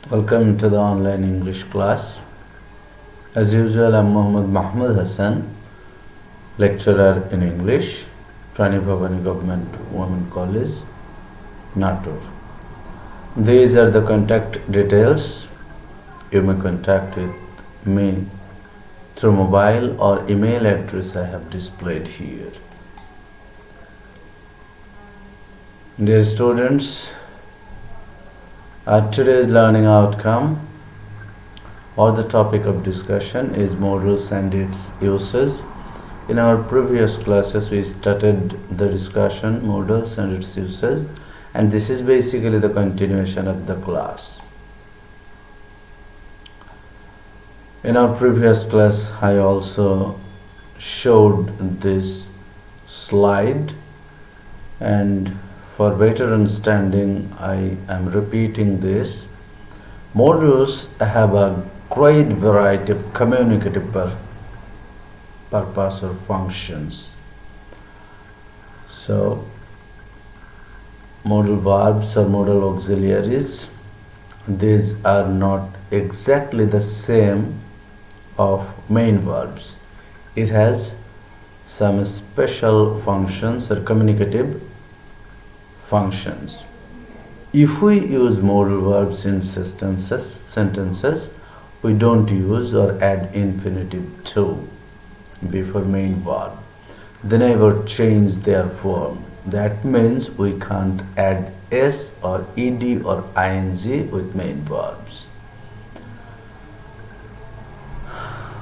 Welcome to the online English class. As usual, I'm Mohammad Mahmoud Hassan, lecturer in English, Rani Bhavani Government Women College, Natur. These are the contact details. You may contact with me through mobile or email address I have displayed here. Dear students, today's learning outcome or the topic of discussion is modules and its uses. In our previous classes, we started the discussion modules and its uses, and this is basically the continuation of the class. In our previous class, I also showed this slide, and for better understanding, I am repeating this. Modules have a great variety of communicative purpose or functions. So, modal verbs or modal auxiliaries, these are not exactly the same of main verbs. It has some special functions or communicative functions. If we use modal verbs in sentences, we don't use or add infinitive to before main verb. They never change their form. That means we can't add s or ed or ing with main verbs.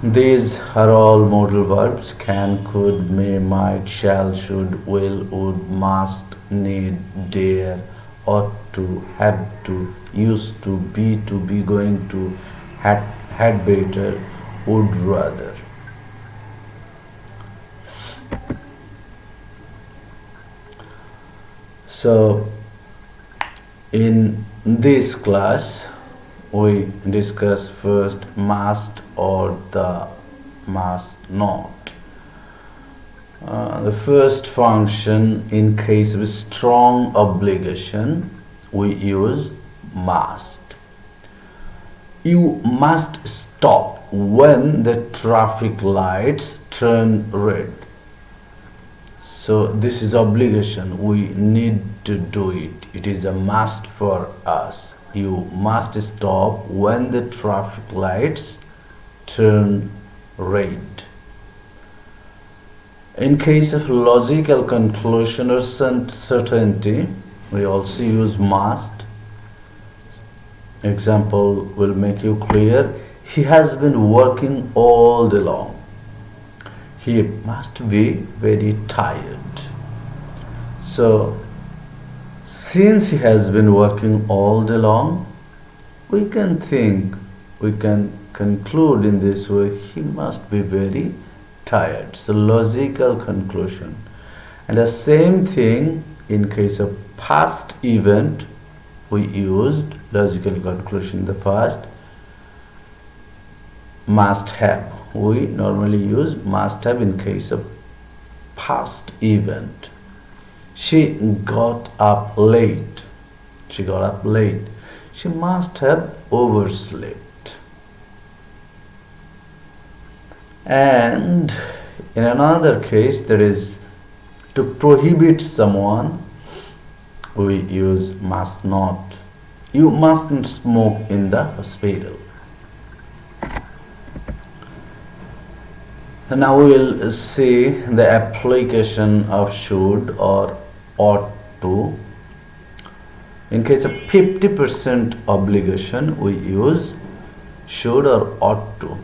These are all modal verbs: can, could, may, might, shall, should, will, would, must, need, dare, ought to, had to, used to, be going to, had better, would rather. So, in this class, we discuss first must or the must not. The first function, in case of strong obligation, we use must. You must stop when the traffic lights turn red. So this is obligation. We need to do it. It is a must for us. You must stop when the traffic lights turn red. In case of logical conclusion or certainty, we also use must. Example will make you clear. He has been working all day long. He must be very tired. So, since he has been working all day long, we can conclude in this way, he must be very tired. So, logical conclusion. And the same thing in case of past event, we used logical conclusion. The first, must have. We normally use must have in case of past event. She got up late. She got up late. She must have overslept. And in another case, that is to prohibit someone, we use must not. You mustn't smoke in the hospital. And now we will see the application of should or ought to. In case of 50% obligation, we use should or ought to.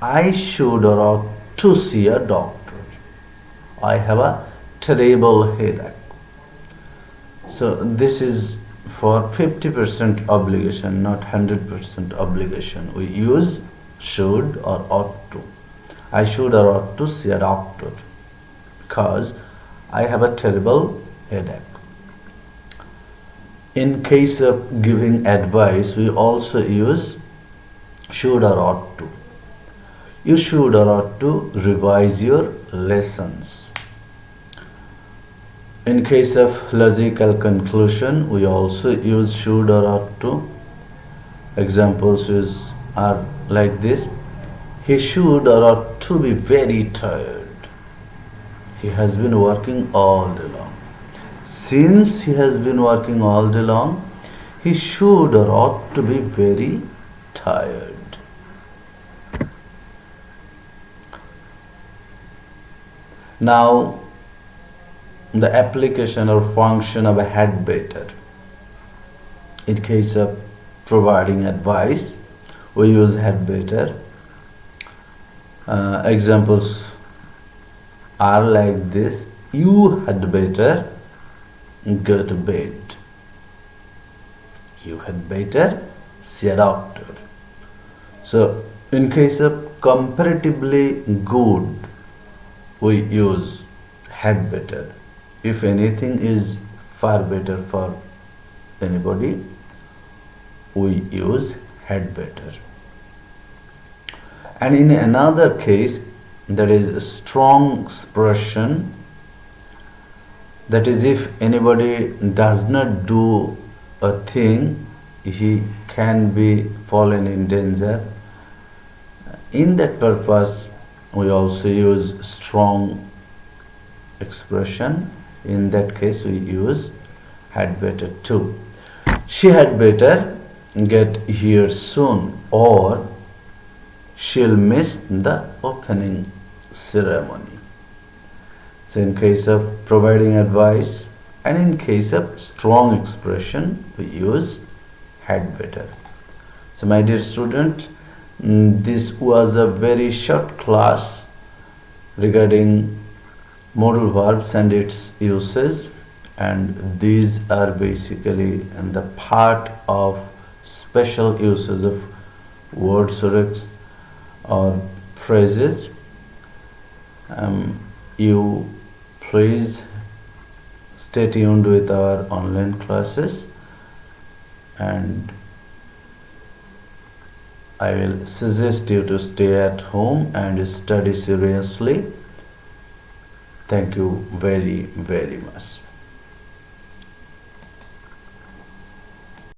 I should or ought to see a doctor. I have a terrible headache. So this is for 50% obligation, not 100% obligation. We use should or ought to. I should or ought to see a doctor because I have a terrible headache. In case of giving advice, we also use should or ought to. You should or ought to revise your lessons. In case of logical conclusion, we also use should or ought to. Examples are like this: he should or ought to be very tired. He has been working all day long. Since he has been working all day long, he should or ought to be very tired. Now, the application or function of a had better. In case of providing advice, we use had better. Examples are like this: you had better go to bed. You had better see a doctor. So, in case of comparatively good, we use had better. If anything is far better for anybody, we use had better. And in another case, that is a strong expression, that is, if anybody does not do a thing, he can be fallen in danger. In that purpose, we also use strong expression. In that case, we use had better too. She had better get here soon, or she'll miss the opening ceremony. So, in case of providing advice and in case of strong expression, we use had better. So, my dear student, this was a very short class regarding modal verbs and its uses, and these are basically the part of special uses of words or phrases. You please stay tuned with our online classes, and I will suggest you to stay at home and study seriously. Thank you very, very much.